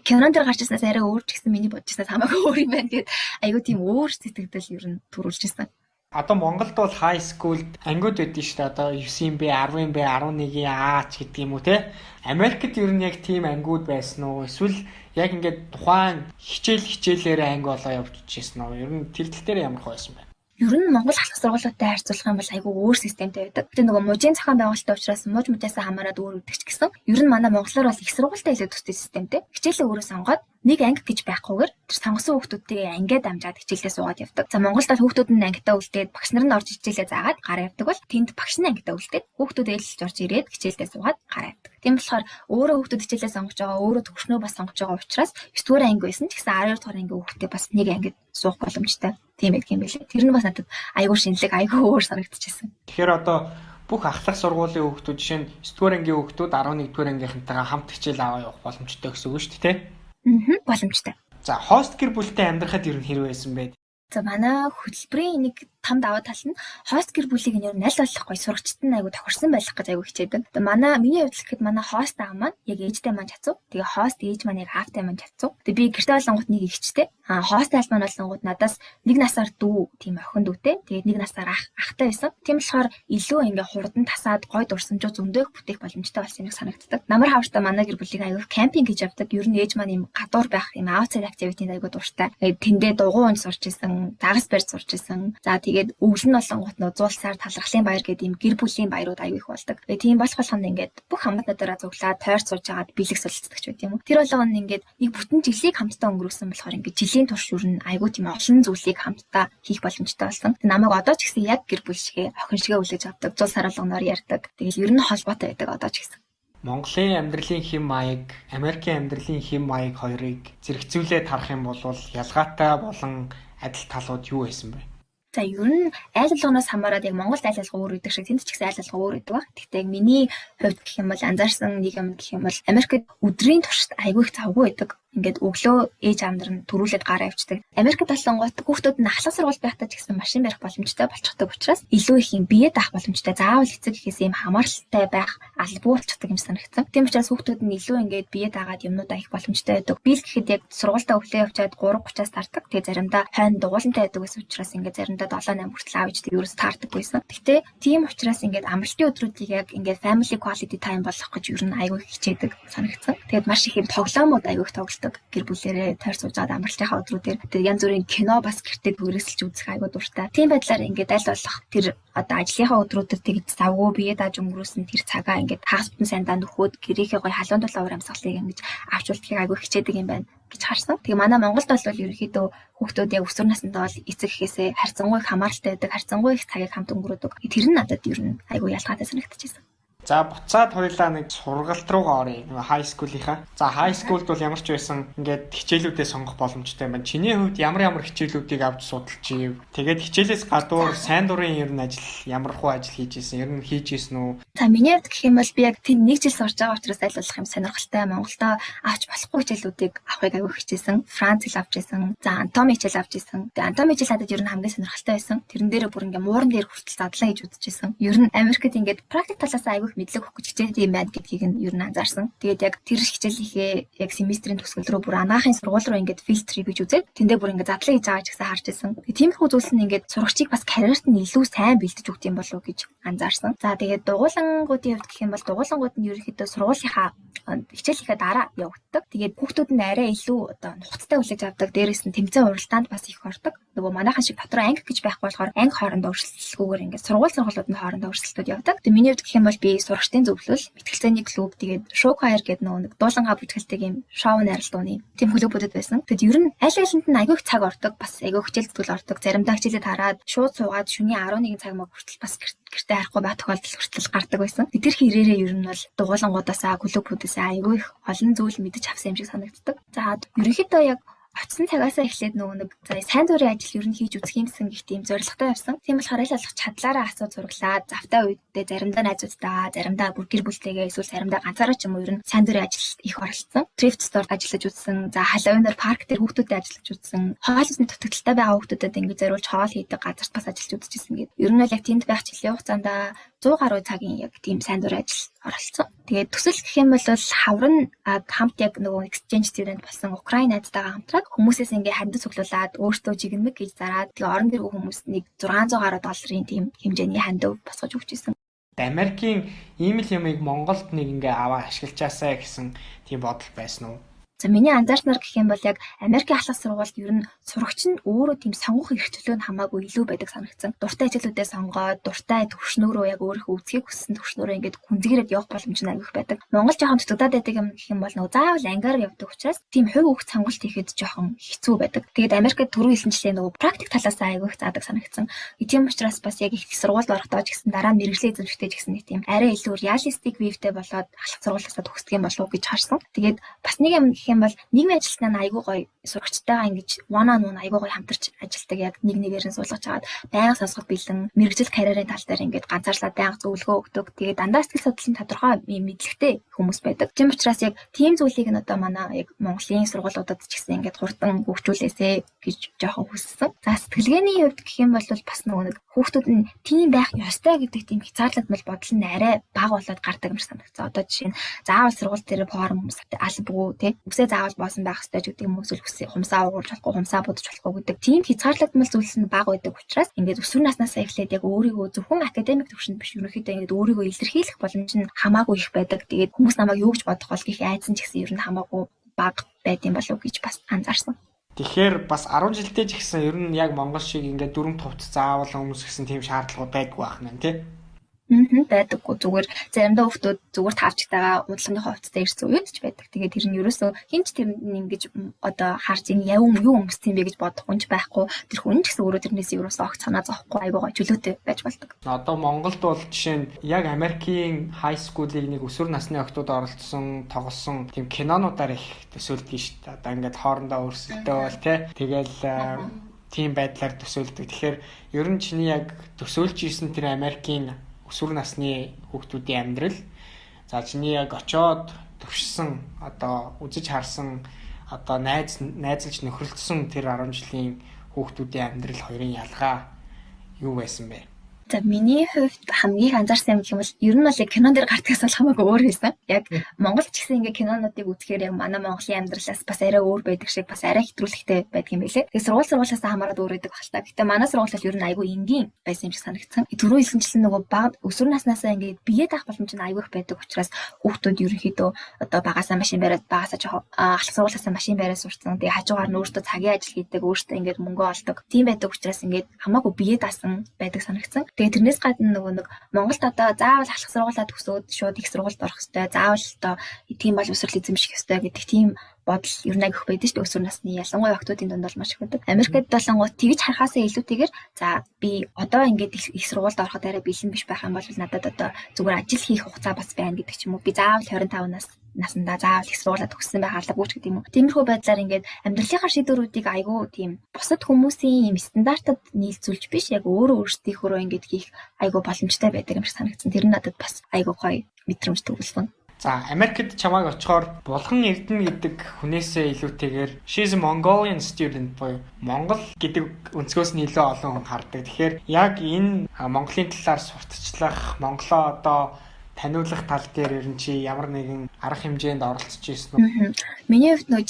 кинон дээр гарч ирснээс арай өөр ч гэсэн миний бодчихснаас хамаагүй өөр юм байна. Тэгээд айгу тийм өөр сэтгэл ер нь төрүүлж ирсэн. Одоо Монголд бол high school-д ангиуд байдгийн шүү дээ. Одоо 9-ийн Б, 10-ийн Б, 11-ийн А ч гэдэг юм уу те. Америкт ер нь яг тийм ангиуд байсан уу? Эсвэл яг ингээд тухайн хичээлээрээ анги болоо явж ирсэн үү? Ер нь тэр тал дээр ямар хойсон бэ? Ер нь Монгол халах сургуулиудтай харьцуулах юм бол айгүй өөр системтэй байдаг. Тэгээ нөгөө мужийн зохион байгуулалттай учраас мужаасаа хамаарат өөр өгдөг ч гэсэн ер нь манай монголоор бол их сургуультай илүү төстэй системтэй. Хичээлээ өөрөө сонгоод нэг анги гэж байхгүйгээр тэр сонгосон хүүхдүүдтэйгээ ангиад амжаад хичээлдээ суугаад явдаг. За Монголд бол хүүхдүүд нь ангитаа үлдээд багш нар нь орж хичээлээ заагаад гараа явдаг бол тэнд багш нь ангитаа үлдээд хүүхдүүд ээлжлж орж ирээд хичээлдээ суугаад гараа явдаг. Тийм болохоор өөрөө хүүхдүүд хичээлээ сонгож байгаа, өөрөө төгснөө бас сонгож байгаа учраас 9 дугаар анги байсан ч гэсэн 12 дугаар анги хүүхдээ бас нэг ангид суух боломжтой. Тийм байдаг юм билээ. Тэр нь бас надад айгүй шинэлэг, айгүй өөр санагдчихсэн. Тэгэхээр одоо бүх ахлах сургуулийн хүүхдүүд жишээ нь 9 дугаар ангийн хүүхдүүд 11 дугаар ангийнхантайгаа хамт хичээл аваа явах боломжтой гэсэн үг шүү дээ, тэ? Боломжтой. За хост гэр бүлтэй амьдрахад ер нь хэрэг байсан бэ? За манай хөтөлбөрийн нэг том даваа тал нь хост гэр бүлийг нь ер нь аль болох гоё сурагчд нь айгу тохирсон байх гэж айгу хичээдэг. Тэгээ миний хувьд л гэхэд манай хост аав маань яг ээжтэй маань чацуу. Тэгээ хост ээж маань яг аавтай маань чацуу. Тэгээ би гэрте болонгууд нэг ихчтэй. Хост аав маань болонгууд надаас нэг насаар дүү тийм охин дүүтэй. Тэгээд нэг насаар ахтай байсан. Тийм болохоор илүү ингээ хурдан тасаад гоё дурсамжууд зөндөөх бүтээх боломжтой болсон юм санагддаг. Намар хавртаа манай гэр бүлийг айгу кемпинг хийж явдаг. Ер нь ээж маань юм гадуур байх юм outside activity-д айгу дуртай. Тэндээ дугуй унж сурч исэн, загас барьж сурч исэн. За тэгээд өвөл нь болонгууд нузуулсаар талархлын баяр гэдэг юм гэр бүлийн баярууд аюу их болдог. Тийм болгоход ингээд бүх хамтнуудаараа цуглаад тойрч сууж байгаад бэлэг солилцдог ч байт юм уу. Тэр болгоно ингээд нэг бүтэн жилийг хамтдаа өнгөрөөсөн болохоор ингээд жилийн турш юу н аюу тийм олон зүйлийг хамтдаа хийх боломжтой болсон. Намайг одоо ч гэсэн яг гэр бүл шигээ охин шигээ үлээж авдаг. 100 сар болгоноор ярьдаг. Тэгэл ер нь холбоотой байдаг одоо ч гэсэн. Монголын амьдралын хэм маяг, Америкийн амьдралын хэм маяг хоёрыг зэрэгцүүлээд харах юм бол ялгаатай болон адил талууд юу байсан бэ? За ер нь айл алгоноос хамаараад яг Монголд айл алга өөр гэдэг шиг тэнд ч гэсэн айл алга өөр гэдэг баг. Гэхдээ миний хувьд гэх юм бол анзаарсан нэг юм гэх юм бол Америкт өдрийн туршид айгүй их завгүй байдаг. Ингээд өглөө ээж аамдар нь төрүүлээд гараа авчдаг. Америкт болонгот хүүхдүүд нь ахлах сургууль байхдаа ч гэсэн машин барих боломжтой болчихдог учраас илүү их юм бие даах боломжтой. Заавал эцэг гэхээс юм хамааралтай байх албагүй болчихдог юм санагдсан. Тийм учраас хүүхдүүд нь илүү ингээд бие даагаад юмнуудаа их боломжтой байдаг. Би л гэхэд яг сургуультай өглөө явчаад 3:30-аас таардаг. Тэгээ заримдаа хойно дугуулантай байдаг гэсэн учраас ингээд заримдаа 7-8 хүртэл авч тэг ерөөс таардаг байсан. Гэхдээ тийм учраас ингээд амралтын өдрүүдийг яг ингээд family quality time болгох гэж ер нь айгүй хичээдэг санагдсан. Тэгээд маш их юм тоглоомууд айгүй их тоглолдог. Гэр бүлээрээ тойр сууж байгаа амралтынхаа өдрүүдээр тэгээд янз бүрийн кино бас гэртээ бүрээсэлж үзэх айгүй дуртай. Тийм байдлаар ингээд аль болох тэр одоо ажлынхаа өдрүүдэд тэгж завгүй бие дааж өнгөрөөсөн тэр цагаа ингээд хагас бүтэн сайндаа нөхөөд гэрийнхээ гоё халуун дулаан амьсгалыг ингэж авч үлдэхийг айгүй хичээдэг юм байна гэж харсан. Тэгээ манай Монголд бол ерөнхийдөө хүүхдүүд яг өсвөр насндаа бол эцэг эхээсээ харьцангуй их хамааралтай байдаг, харьцангуй их цагийг хамт өнгөрөөдөг. Тэр нь надад ер нь айгүй ялгаатай санагдчихсэн. За буцаад хоёлаа нэг сургалт руугаа оръё. Нэг хай скуулынхаа. За хай скуулд бол ямар ч байсан ингээд хичээлүүдээ сонгох боломжтой юм байна. Чиний хувьд ямар хичээлүүдийг авч судалчих вэ? Тэгээд хичээлээс гадуур сайн дурын ер нь ажил ямар хуу ажил хийж исэн? Ер нь хийж исэн үү? За миний хувьд гэх юм бол би яг тэнд нэг жил сурж байгаа учраас аль болох юм сонирхолтой Монголдо авч болохгүй хичээлүүдийг авахыг аягүй хичээсэн. Франц хэл авч исэн. За анатоми хичээл авч исэн. Тэгээ анатоми хичээл надад ер нь хамгийн сонирхолтой байсан. Тэрэн дээр бүр ингээ мууран дээр хүртэл задлан хийж үзчихсэн. Ер нь Америкт ингээд практик талаас аягүй мэдлэг өгөх гэж хичээдэг юм байна гэдгийг нь ер нь анзаарсан. Тэгээд яг тэр хичээлийнхээ яг семестрийн төгсгөл рүү бүр анагаахын сургууль руу ингээд фильтр хийж үзээд тэндээ бүр ингээд задлан хийж байгаа ч гэсэн харж ирсэн. Тэгээд тиймэрхүү зүйлс нь ингээд сурагчийг бас карьерт нь илүү сайн бэлдэж өгд юм болов уу гэж анзаарсан. За тэгээд дугуулангуудын хувьд гэх юм бол дугуулангууд нь ерөнхийдөө сургуулийнхаа хичээлийнхээ дараа явагддаг. Тэгээд хүүхдүүд нь арай илүү одоо нухацтай хүлээж авдаг. Дээрээс нь тэмцээн уралдаанд бас их ордог. Нөгөө манайхан шиг дотор анги гэж байхгүй болохоор анги хоорондоо өрсөлдөлгүйгээр ингээд сургуулиуд нь хоорондоо өрсөлдөд явдаг. Тэгээд миний хувьд гэх юм бол би сурагчдын зөвлөл, мэтгэлцээний клуб, тэгээд шоу хайр гэдэг нэг дуулангаа бүтгэлтэй юм шоу найралтууны тийм клубүүдэд байсан. Тэгэд ер нь аль алинд нь айгүй их цаг ордог, бас айгүй хичээл зүтгэл ордог. Заримдаа хичээлээ хараад шууд суугаад шөнийн 11 цаг мөг хүртэл бас гэртээ харахгүй байх тохиолдол хүртэл гардаг байсан. Тэр хэрээрээ ер нь бол дугуулангуудаасаа клубүүдээсээ айгүй их олон зүйл мэдэж авсан юм шиг санагддаг. За ерөнхийдөө яг очсон цагаасаа эхлээд нөгөө нэг сайн дурын ажил ер нь хийж үзэх юмсан гэх тийм зорилготой явсан. Тийм болохоор аль болох чадлаараа асуу зураглаад завтай үедээ заримдаа найзуудтайгаа, заримдаа бүр гэр бүлтэйгээ эсвэл заримдаа ганцаараа ч юм уу ер нь сайн дурын ажилд их оролцсон. Thrift store ажиллаж үзсэн. За Halloween-аар парк дээр хүүхдүүдэд ажиллаж үзсэн. Хоол хүнсний дутагдaltaй байгаа хүүхдүүдэд ингэ зориулж хоол хийдэг газарт бас ажиллаж үзчихсэн гэдэг. Ер нь бол яг тэнд байх жилийн хугацаанд 100 гаруй цагийн яг тийм сайн дурын ажил оролцсон. Тэгээд төсөл гэх юм бол хавар нь хамт яг нөгөө exchange student болсон Украинадтайгаа хамтраад хүмүүсээс ингээ хандаж цуглуулад өөртөө жигнэмэг гэж зараад тэгээ орон гэр хүмүүст нэг 600 гаруй долларын тийм хэмжээний хандив босгож өгч ирсэн. Америкийн ийм л юмыг Монголд нэг ингээ аваа ашиглачаасаа гэсэн тийм бодол байсан уу? За миний анзаарснаар гэх юм бол яг Америкийн ахлах сургуульд ер нь сурагч нь өөрөө тийм сонгох эрх төлөө нь хамаагүй илүү байдаг санагдсан. Дуртай хичээлүүдээ сонгоод, дуртай төвшнөрөө яг өөрийнхөө үзхийг хүссэн төвшнөрөө ингээд гүнзгийрээд явах боломж нь аягүй байдаг. Монгол жоохон дутагдаад байдаг юм гэх юм бол нөгөө заавал ангиар явдаг учраас тийм хувь хөх сонголт хийхэд жоохон хэцүү байдаг. Тэгээд Америкт түрүү хэлсэнчлээ нөгөө практик талаас аягүй их заадаг санагдсан. Тийм учраас бас яг их сургуульд орохдоо ч гэсэн дараа нь мэргэжлийн эзэмшигтэй ч гэсэн нэг тийм арай илүү реалистик вьютэй болоод ахлах сургуулиасаа төгсдөг юм болов уу гэж харсан. Тэгээд бас нэг юм юм бол нийгмийн ажилтнаа айгүй гоё сурагчтайгаа ингэж one on one айгүй гоё хамтарч ажилладаг яг нэг нэгээр нь суулгаж агаад байнга сонсгох бэлэн мэрэгжил карьерийн тал дээр ингэж ганцаардлаа байнга зөвлөгөө өгдөг. Тэгээд дандаа сэтгэл судлалын тодорхой мэдлэгтэй хүмүүс байдаг. Тийм учраас яг тийм зүйлийг нь одоо манай яг Монголын сургуулиудад ч гэсэн ингэж хурдан хөгжүүлээсэ гэж жоохон хүссэн. За сэтгэлгээний хувьд гэх юм бол бас нэг хүүхдүүд нь тийм байх ёстой гэдэг тийм хязгаарлагдмал бодол нь арай бага болоод гардаг юм шиг санагдсан. Одоо жишээ нь заавал сургууль дээр форм албагүй тий үсээ заавал боосон байх ёстой ч гэдэг юм эсвэл үсээ хумсаа уугуулж болохгүй хумсаа будаж болохгүй гэдэг тийм хязгаарлагдмал зүйлс нь бага байдаг учраас ингээд өсвөр наснаас эхлээд яг өөрийгөө зөвхөн академик төвшөнд биш ерөнхийдөө ингээд өөрийгөө илэрхийлэх боломж нь хамаагүй их байдаг. Тэгээд хүмүүс намайг юу гэж бодох бол гэх айдсан ч гэсэн ер нь хамаагүй бага байд юм болов уу гэж бас анзаарсан. Тэгэхээр бас 10 жилдээ ч гэсэн ер нь яг Монгол шиг ингээд дүрм товт заавал хүмүүс гэсэн тийм шаардлагууд байдгүй байх нь тий. Байдаггүй зүгээр заримдаа хүмүүс зүгээр тавчтайгаа удалгааныхоо хувцастай ирсэн үед ч байдаг. Тэгээд тэр нь ерөөсөө хинч тэр нь ингэж одоо харж ин явм юу өмссөн бэ гэж бодох хүнч байхгүй. Тэр хүн ч гэсэн өөрөө тэрнээс ерөөсөө огт санаа зовхгүй айгуу гой чөлөөтэй байж болдог. Одоо Монголд бол жишээ нь яг Америкийн хай скулыг нэг өсвөр насны охтууд оролцсон, тоглосон тийм кинонуудаар их төсөөлдөг шүү дээ. Одоо ингээд хоорондоо өрсөлдөөл тий. Тэгэл тийм байдлаар төсөөлдөг. Тэгэхээр ер нь чиний яг төсөөлж исэн тэр Америкийн өсвөр насны хүүхдүүдийн амьдрал за чиний яг очоод төвшсөн одоо үзэж харсан одоо найзалж нөхрөлдсөн тэр 10 жилийн хүүхдүүдийн амьдрал хоёрын ялгаа юу байсан бэ? За миний хувьд хамгийн анзаарсан юм гэх юм бол ер нь бол яг кинон дээр гардгаас бол хамаагүй өөр байсан. Яг Монгол ч гэсэн ингээ кинонуудыг үзэхээр яг манай Монголын амьдралаас бас арай өөр байдаг шиг бас арай хэтрүүлэгтэй байдаг юм байлээ. Тэгээ сургуулиас хамаарат өөр байдаг баг л та. Гэтэ манай сургууль бол ер нь айгүй энгийн байсан юм шиг санагдсан. Түрүү хэлсэнчлэн нөгөө баг өсвөр наснаасаа ингээ бие даах боломж нь айгүй их байдаг учраас хүүхдүүд ерөнхийдөө одоо багасаа машин бариад багасаа жоохон алх сургуулиасаа машин бариад сурцсан. Тэгээ хажуугаар нь өөртөө цагийн ажил хийдэг, өөртөө ингээ мөнгө олдог. Тийм байдаг учраас ингээ хамаагүй бие даасан байдаг санагдсан. Тэгээ тэрнээс гадна нөгөө нэг Монголд одоо заавал алах сургуулаа төгсөөд шууд их сургуульд орох хэрэгтэй. Заавал одоо тийм боловсрол эзэмших хэрэгтэй гэдэг тийм бодол ер нь агих байдаг шүү дээ өсвөр насны ялангуяа охтуудын дунд бол маш их байдаг. Америкт болонгууд тэгж харахаасаа илүүтэйгээр за би одоо ингээд их сургуульд ороход арай бэлэн биш байх юм бол надад одоо зүгээр ажил хийх хугацаа бас байна гэдэг ч юм уу. Би заавал 25 насндаа заавал их сургуулаа төгссөн байх албагүй ч гэдэг юм уу. Тиймэрхүү байдлаар ингээд амьдралынхаа шийдвэрүүдийг айгүй тийм бусад хүмүүсийн юм стандартад нийлцүүлж биш яг өөрөө өөрсдийнхөө ингээд хийх айгүй боломжтой байдаг юм шиг санагдсан. Тэр нь надад бас айгүй гоё мэдрэмж төрүүлсэн. За Америкт чамайг очихоор Булган Эрдэнэ гэдэг хүнээсээ илүүтэйгээр she's a Mongolian student буюу Монгол гэдэг өнцгөөс нь илүү олон хүн хардаг. Тэгэхээр яг энэ Монголын талаар сурталчлах, Монголоо одоо таниулах тал дээр ер нь чи ямар нэгэн арга хэмжээнд оролцож ирсэн үү? Миний хувьд нөгөө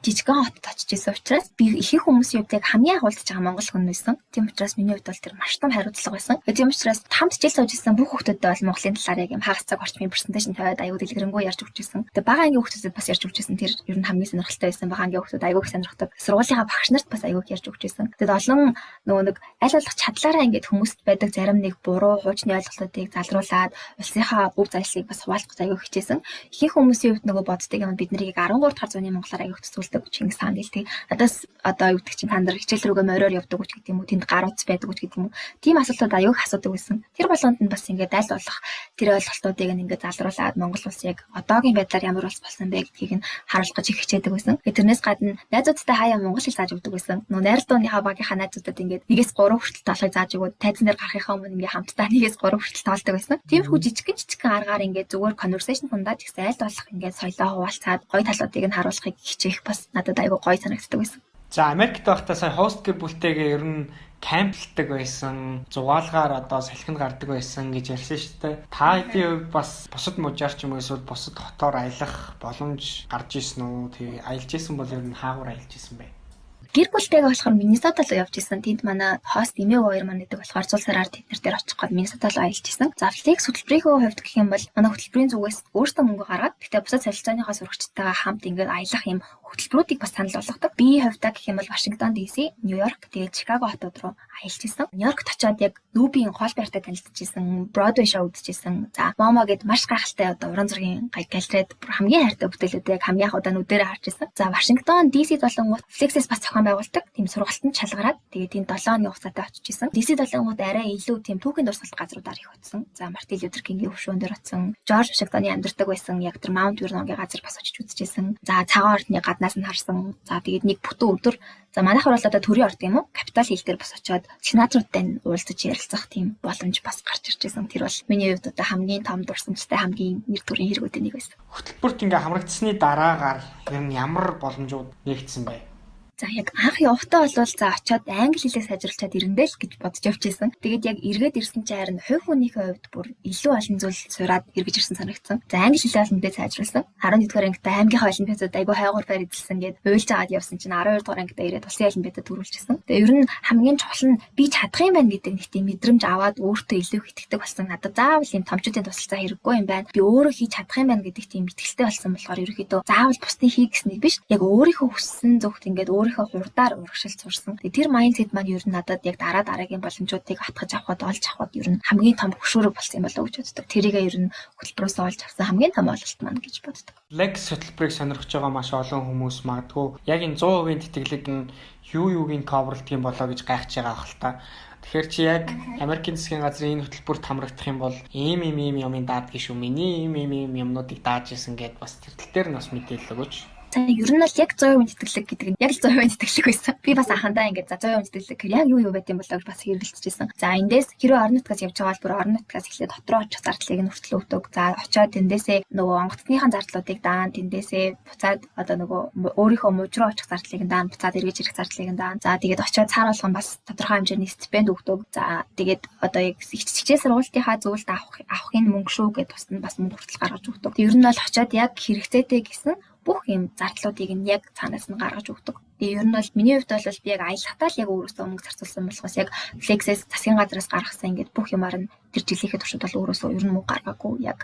жижигхэн хотод очиж исэн учраас би их хүмүүсийн хувьд яг хамгийн анх уулзж байгаа монгол хүн байсан. Тийм учраас миний хувьд бол тэр маш том хариуцлага байсан. Тийм учраас хамт жил сууж исэн бүх хүүхдүүдэд бол Монголын талаар яг юм хагас цаг орчмын презентацийн тавиад аюу дэлгэрэнгүй ярьж өгч исэн. Тэгээ бага ангийн хүүхдүүдэд бас ярьж өгч исэн. Тэр ер нь хамгийн сонирхолтой байсан. Бага ангийн хүүхдүүд аюу их сонирхдаг. Сургуулийнхаа багш нарт бас аюу их ярьж өгч исэн. Тэгээд олон нөгөө нэг аль болох чадлаараа ингээд хүмүүст байдаг зарим нэг буруу хуучны ойлголтуудыг залруулад улсынхаа өв зайлшгийг бас хуваалцах аягүй хичээсэн. Ихэнх хүмүүсийн хувьд нөгөө боддог юм бид нарыг 13 дахь зууны монголоор аягүй төсөөлдөг Чингис хаан гэлтэй. Надаас одоо юу гэдэг чинь та нар хичээл рүүгээ мориор явдаг үуч гэдэг юм уу, тэнд гар утас байдаг үуч гэдэг юм уу. Тийм асуултууд аягүй их асуудаг байсан. Тэр болгонд нь бас ингээд аль болох тэр ойлголтуудыг ингээд залруулад Монгол улс яг одоогийн байдлаар ямар улс болсон бэ гэдгийг нь харуулах гэж их хичээдэг байсан. Тэрнээс гадна найзуудтай хаяа монгол хэл зааж өгдөг байсан. Нөгөө найралтууныхаа багийнхаа найзуудад ингээд 1-3 хүртэл тоолохыг зааж өгөөд тайзан дээр гарахынхаа өмнө ингээд хамтдаа 1-3 хүртэл тоолдог байсан. Тиймэрхүү жижигхэн аргаар ингээд зүгээр conversation тундаад ихсэн аль болох ингээд соёлоо хуваалцаад гоё талуудыг нь харуулахыг хичээх бас надад айгүй гоё санагддаг байсан. За Америкт байхдаа сая хост гэр бүлтэйгээ ер нь камплдаг байсан, зугаалгаар одоо салхинд гардаг байсан гэж ярьсан шүү дээ. Та хэдийн хувьд бас бусад мужаар ч юм уу эсвэл бусад хотоор аялах боломж гарч ирсэн үү? Тэгээ аялж исэн бол ер нь хаагуур аялж исэн бэ? Гэр бүлтэйгээ болохоор Миннесота руу явж исэн. Тэнд манай хост эмээ хоёр маань гэдэг болохоор цул сараар тэд нар дээр очих гээд Миннесота руу аялж исэн. За флекс хөтөлбөрийнхөө хувьд гэх юм бол манай хөтөлбөрийн зүгээс өөртөө мөнгө гаргаад гэхдээ бусад солилцооныхоо сурагчтайгаа хамт ингээд аялах юм хөтөлбөрүүдийг бас санал болгодог. Би хувьдаа гэх юм бол Вашингтон DC, Нью-Йорк, тэгээд Чикаго хотууд руу аялж исэн. Нью-Йоркт очиод яг Нүүбийн хоол байртай танилцчихсан, Бродвей шоу үзчихсэн. За Момо гэд маш гайхалтай одоо уран зургийн галерейд хамгийн хайртай бүтээлүүдийг хамгийн анх удаа нүдэрээ харж исэн. За Вашингтон DC болонгууд флексээс бас зохион зохион байгуулдаг тийм сургалтанд шалгараад тэгээд тийм 7 хоногийн хугацаатай очиж исэн. DC 7-ууд арай илүү тийм түүхийн дурсгалт газруудаар их очсон. За Мартин Лютер Кингийн хөвшөөн дээр очсон. Жорж Вашингтоны амьдардаг байсан яг тэр Маунт Вернонгийн газар бас очиж үзчихсэн. За цагаан ордны гаднаас нь харсан. За тэгээд нэг бүтэн өдөр за манайх бол одоо төрийн орд юм уу? Капитал хил дээр бас очиод сенаторуудтай уулзаж ярилцах тийм боломж бас гарч ирж байсан. Тэр бол миний хувьд одоо хамгийн том дурсамжтай хамгийн нэр төрийн хэрэгүүдийн нэг байсан. Хөтөлбөрт ингээ хамрагдсны дараагаар ер нь ямар боломжууд нэгдсэн бэ? За яг анх явахдаа бол за очиод англи хэлээ сайжруулчаад ирэндээ л гэж бодож явж байсан. Тэгээд яг эргээд ирсэн чинь харин хувь хүнийхээ хувьд бүр илүү олон зүйл сураад эргэж ирсэн санагдсан. За англи хэлээ бол мэдээ сайжруулсан. 11-р ангитай аймгийнхаа олимпиадад айгүй хайгуур байр эзэлсэн гээд уйлж агаад явсан чинь 12-р ангитай ирээд улсын олимпиадад төрүүлчихсэн. Тэгээд ер нь хамгийн чухал нь би чадах юм байна гэдэг нэг тийм мэдрэмж аваад өөртөө илүү их итгэдэг болсон. Надад заавал юм томчуудын тусалцаа хэрэггүй юм байна. Би өөрөө хийж чадах юм байна гэдэг тийм итгэлтэй болсон болохоор ерөөхдөө заавал бусдын хий гэснийг биш. Яг өөрийнхөө хүссэн зөвхт ингээд өөрийнхөө хурдаар урагшилж сурсан. Тэр майндсет маань ер нь надад яг дараагийн боломжуудыг атгаж авахд олж авахд ер нь хамгийн том хөшөөрөг болсон юм болоо гэж боддог. Тэрийг ер нь хөтөлбөрөөс олж авсан хамгийн том ололт маань гэж боддог. Lex хөтөлбөрийг сонирхож байгаа маш олон хүмүүс магадгүй яг энэ 100% тэтгэлэг нь юуг coverлдг юм болоо гэж гайхаж байгаа хэл та. Тэгэхээр чи яг Америкийн засгийн газрын энэ хөтөлбөрт хамрагдах юм бол ийм юмын даад гişүү миний ийм юмнуудыг дааж исэн гэд бас тэр тал дээр нь бас мэдээлэл өгөөч. Ер нь бол яг 100% тэтгэлэг гэдэг нь яг л 100% тэтгэлэг байсан. Би бас анхандаа ингээд за 100% тэтгэлэг яг юу байт юм болоо гэж бас хэрэгэлцчихсэн. За эндээс хэрэв орон нутгаас явж байгаа бол бүр орон нутгаас эхлээд дот руу очих зардлыг нь хүртэл өгдөг. За очиод тэндээсээ нөгөө онгоцныхаа зардлуудыг даан тэндээсээ буцаад одоо нөгөө өөрийнхөө мужи руу очих зардлыг нь даан буцаад эргэж ирэх зардлыг нь даан. За тэгээд очиод цаар болгон бас тодорхой хэмжээний стипенд өгдөг. За тэгээд одоо яг хичээл сургалтынхаа зөвлөлт авахын мөнгө шүү гэдээ тусна бас мөнгө хүртэл гаргаж өгдөг. Ер нь бол очиод яг хэрэгцээтэй гэсэн бүх юм зардлуудыг нь яг цаанаас нь гаргаж өгдөг. Тэгээ ер нь бол миний хувьд бол би яг аялахтаа л яг өөрөөсөө мөнгө зарцуулсан болохоос яг Flex-с засгийн газраас гаргасан ингээд бүх юмар нь тэр жилийнхээ туршид бол өөрөөсөө ер нь мөнгө гаргаагүй яг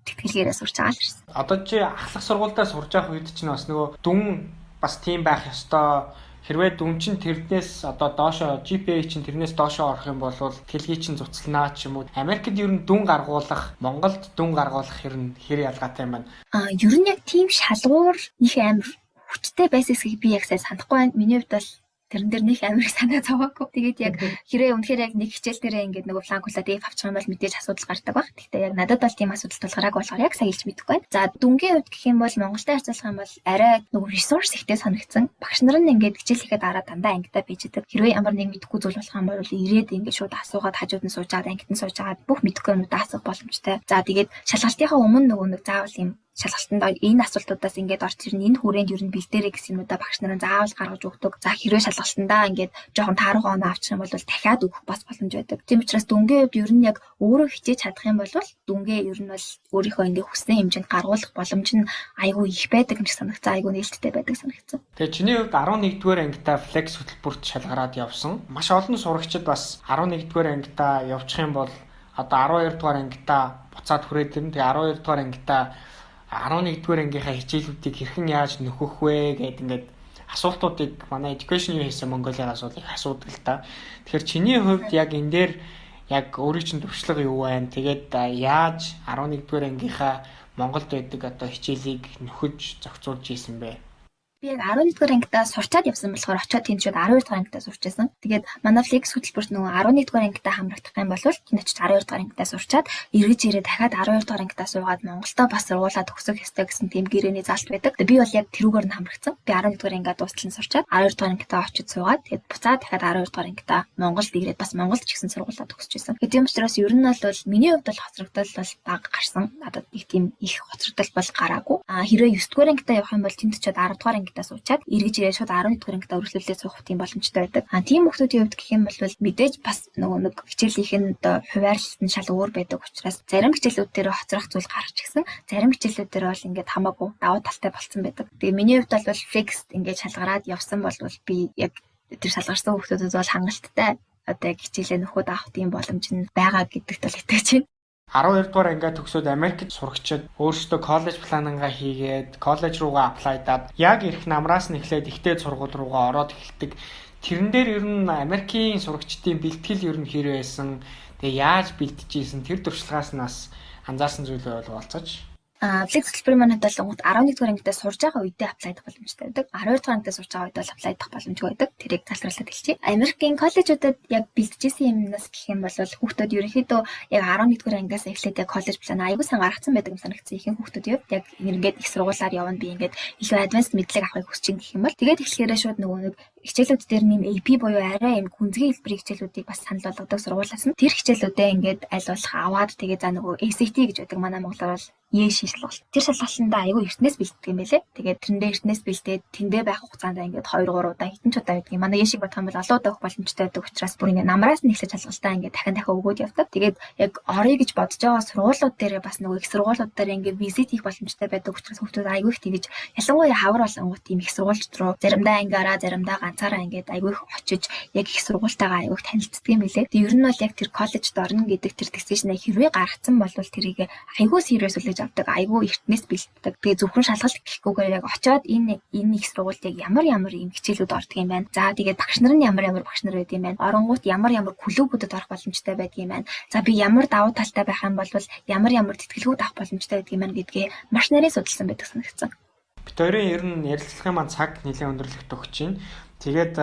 тэтгэлгээрээ сурч байгаа л ирсэн. Одоо чи ахлах сургуультай сурж байгаа үед чинь бас нөгөө дүн бас тийм байх ёстой. Хэрвээ дүн чинь тэрнээс одоо доошоо GPA чинь тэрнээс доошоо орох юм бол тэтгэлгийг чинь цуцлнаа ч юм уу. Америкт ер нь дүн гаргуулах, Монголд дүн гаргуулах хэр ялгаатай юм байна. Ер нь яг тийм шалгуур их амар хүчтэй байсан эсэхийг би яг сайн санахгүй байна. Миний хувьд бол тэрэн дээр нэг амирх санаа зовоогүй. Тэгээд яг хэрэг үнэхээр яг нэг хичээл дээрээ ингээд нөгөө фланкулаад F авчих юм бол мэдээж асуудал гардаг баг. Гэхдээ яг надад бол тийм асуудал тулгараагүй болохоор яг сайн хэлж мэдэхгүй байна. За дүнгийн хувьд гэх юм бол Монголтай харьцуулах юм бол арай нөгөө ресурс ихтэй санагдсан. Багш нар нь ингээд хичээл хийхэд дараа дандаа ангидаа бийждэг. Хэрвээ ямар нэг мэдэхгүй зүйл болох юм бол ирээд ингээд шууд асуугаад хажууд нь сууж аваад ангид нь сууж аваад бүх мэдэхгүй юмудаа асуух боломжтой. За тэгээд шалгалтынхаа өмнө нөгөө нэг заавал юм шалгалтанд энэ асуултуудаас ингээд орч ирнэ энэ хүрээнд ер нь бэлдээрэй гэсэн юмудаа багш нарын заавал гаргаж өгдөг. За хэрвээ шалгалтандаа ингээд жоохон тааруугаа оноо авчих юм бол дахиад өгөх бас боломж байдаг. Тийм учраас дүнгийн хувьд ер нь яг өөрөө хичээж чадах юм бол дүнгээ ер нь бол өөрийнхөө ингээд хүссэн хэмжээнд гаргуулах боломж нь айгүй их байдаг юм шиг санагцсан. Айгүй нээлттэй байдаг санагцсан. Тэгээ чиний хувьд 11-р ангитаа Flex хөтөлбөрт шалгараад явсан. Маш олон сурагчид бас 11-р ангитаа явчих юм бол одоо 12-р ангитаа буцаад хүрээд ирнэ. Тэгээ 12-р ангитаа 11-р ангийнхаа хичээлүүдийг хэрхэн яаж нөхөх вэ гэдэг ингээд асуултуудыг манай education хийсэн Монголын асуулыг асуудаг л та. Тэгэхээр чиний хувьд яг энэ дээр яг өөрийн чинь туршлага юу байна? Тэгээд яаж 11-р ангийнхаа Монголд байдаг одоо хичээлийг нөхөж зохицуулж ийсэн бэ? Би яг 11-р ангидаа сурчаад явсан болохоор очиод тэнд шууд 12-р ангидаа сурч байсан. Тэгээд манай Flex хөтөлбөрт нөгөө 11-р ангидаа хамрагдах юм бол тэнд очиж 12-р ангидаа сурчаад эргэж ирээд дахиад 12-р ангидаа суугаад Монголдо бас сургуулаа төгсөх ёстой гэсэн тийм гэрээний заалт байдаг. Би бол яг тэрүүгээр нь хамрагдсан. Би 11-р ангидаа дуустал нь сурчаад 12-р ангидаа очиж суугаад тэгээд буцаад дахиад 12-р ангидаа Монголд ирээд бас Монголд ч гэсэн сургуулаа төгсөж байсан. Тийм учраас ер нь бол миний хувьд бол хоцрогдол бол бага гарсан. Надад нэг тийм их хоцрогдол бол гараагүй. Хэрвээ 9-р ангидаа явах юм бол тэнд очиод 10-р ангидаа суучаад эргэж ирээд шууд 11-р ангидаа үргэлжлүүлээд суух тийм боломжтой байдаг. Тийм хүмүүсийн хувьд гэх юм бол мэдээж бас нөгөө нэг хичээлийнх нь одоо хуваарлалт нь шал өөр байдаг учраас зарим хичээлүүд дээр хоцрох зүйл гарч ирсэн. Зарим хичээлүүд дээр бол ингээд хамаагүй давуу талтай болцсон байдаг. Тэгээ миний хувьд бол Flex ингээд шалгараад явсан бол би яг тэр шалгарсан хүмүүсд бол хангалттай одоо яг хичээлээ нөхөд авах тийм боломж нь байгаа гэдэгт бол итгэж байна. 12-р ангиа төгсөөд Америкт сурагчид өөрсдөө коллеж планингаа хийгээд коллеж руугаа аплайдаад яг ирэх намраас нь эхлээд ихтэй сургууль руугаа ороод эхэлдэг. Тэрэн дээр ер нь Америкийн сурагчдын бэлтгэл ер нь хэр байсан? Тэгээ яаж бэлтжижсэн тэр туршлагаас нас анзаарсан зүйлээ бол болцооч. Flex хөтөлбөрийн маань бодлогод 11 дугаар ангидаа сурж байгаа үедээ аплайдах боломжтой байдаг. 12 дугаар ангидаа сурж байгаа үед бол аплайдах боломжгүй байдаг. Тэрийг залруулаад хэлчихье. Америкийн коллежуудад яг бэлтжсэн юмнаас гэх юм бол хүүхдүүд ерөнхийдөө яг 11 дугаар ангиас эхлээд яг коллеж план аягүй сайн гаргацсан байдаг юм санагдсан. Ихэнх хүүхдүүд яг ингээд их сургуулаар явна би ингээд илүү advanced мэдлэг авахыг хүсэж байгаа гэх юм бол тэгээд эхлэхээрээ шууд нөгөө нэг хичээлүүд дээр нэм AP буюу арай юм гүнзгий хэлбэрийн хичээлүүдийг бас санал болгодог сургуулиас нь тэр хичээлүүдээ ингээд аль болох аваад тэгээд за нөгөө ACT гэж байдаг манай монголоор бол шийшлэл. Тэр шалгалтандаа айгүй эртнээс бэлддэг юм байлээ. Тэгээд тэрэндээ эртнээс бэлдээд тэндээ байх хугацаанд ингээд 2 3 удаа хитэн ч удаа байдаг юм. Манай яшиг бодох юм бол олон удаа өгөх боломжтой байдаг учраас бүр ингээд намраас нь эхлэж шалгалтаа ингээд дахин өгөөд явдаг. Тэгээд яг орё гэж бодож байгаа сургуулиуд дээр бас нөгөө их сургуулиуд дээр ингээд визит хийх боломжтой байдаг учраас хүүхдүүд айгүй их тэгэж ялангуяа хавар болонгууд тийм их сургуульч руу заримдаа ангиараа заримдаа ганцаараа ингээд айгүй их очиж яг их сургуультайгаа айгүй их танилцдаг юм байлээ. Тэгээд ер нь бол яг тэр коллежд орно гэдэг тэр decision-ыг хэрвээ гаргацсан бол тэрийг айгүй serious үлээж авдаг, айгүй эртнээс бэлддэг. Тэгээ зөвхөн шалгалт гэхгүйгээр яг очиод энэ их сургуульд яг ямар юм хичээлүүд ордог юм байна. За тэгээд багш нар нь ямар багш нар байд юм байна. Оронгууд ямар клубүүдэд орох боломжтой байдаг юм байна. За би ямар давуу талтай байх юм бол ямар тэтгэлгүүд авах боломжтой байдаг юм байна гэдгээ маш нарийн судалсан байдаг санагдсан. Бид хоёрын ер нь ярилцлагын маань цаг нэлээд өндөрлөгт өгч байна. Тэгээд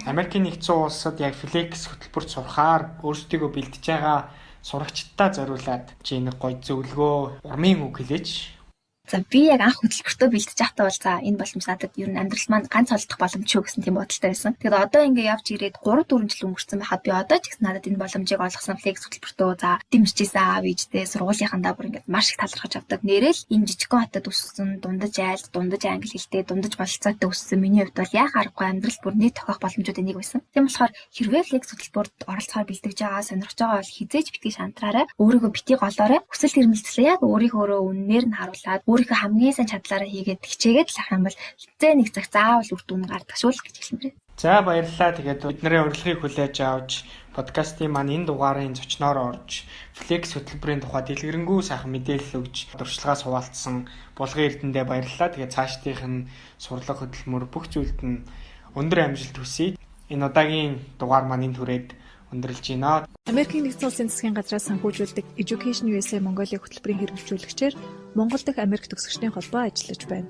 Америкийн нэгдсэн улсад яг флекс хөтөлбөрт сурахаар өөрсдийгөө бэлдэж байгаа сурагчдаа зориулаад чи нэг гоё зөвлөгөө, урмын үг хэлээч. За би яг анх хөтөлбөртөө бэлдэж байхдаа бол за энэ боломж надад ер нь амьдрал маань ганц олдох боломж шүү гэсэн тийм бодолтой байсан. Тэгээд одоо ингээ явж ирээд 3 4 жил өнгөрсөн байхад би одоо ч гэсэн надад энэ боломжийг олгосон флекс хөтөлбөртөө за дэмжижсэн аав ээжтэй сургуулийнхандаа бүр ингээ маш их талархаж авдаг. Нэрэл энэ жижигхэн хотод өссөн, дундаж айлд, дундаж англи хэлтэй, дундаж бололцоотой өссөн миний хувьд бол яа харахгүй амьдрал бүр нийт тохиох боломжуудын нэг байсан. Тийм болохоор хэрвээ флекс хөтөлбөрт оролцохоор бэлдэж байгаа, сонирхож байгаа бол хизээж битгий шантраарай. Өөрийгөө битгий голоорой. Хүсэл эрмэлзлээ яг өөрийнхөө үнээр нь харуулад өөрийнхөө хамгийн сайн чадлаараа хийгээд хичээгээд л ах юм бол хизээ нэг цаг заавал үр дүн гардагшуул гэж хэлмээрээ. За баярлалаа. Тэгээд бидний урилгыг хүлээж авч подкастын маань энэ дугаарын зочноор орж флекс хөтөлбөрийн тухай дэлгэрэнгүй сайхан мэдээлэл өгч дурчлагаас хуваалцсан булган эрдэндээ баярлалаа. Тэгээд цаашдынх нь сурлага хөтөлмөр бүх зүйлд нь өндөр амжилт хүсье. Энэ удаагийн дугаар маань энд хүрээд өндөрлж байна. Америкийн нэгдсэн улсын засгийн газраас санхүүжүүлдэг Education USA Mongolia хөтөлбөрийн хэрэгжүүлэгчээр Монгол дахь Америк төгсөгчдийн холбоо ажиллаж байна.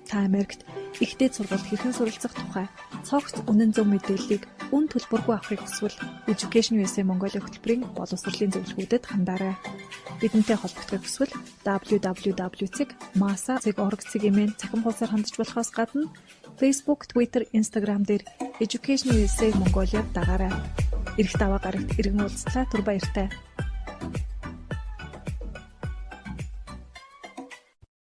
Та Америкт ихтэй сургуульд хэрхэн суралцах тухай цогц үнэн зөв мэдээллийг үн төлбөргүй авахыг хүсвэл Education USA Mongolia хөтөлбөрийн боловсролын зөвлөгөөдөд хандаарай. Бидэнтэй холбогдохыг хүсвэл www.masa.org-ийн цахим хуудасаар хандж болохоос гадна Facebook, Twitter, Instagram дээр Education USA Mongolia дагаарай. Ирэх даваа гарагт иргэн уулзлаа. Түр баяртай.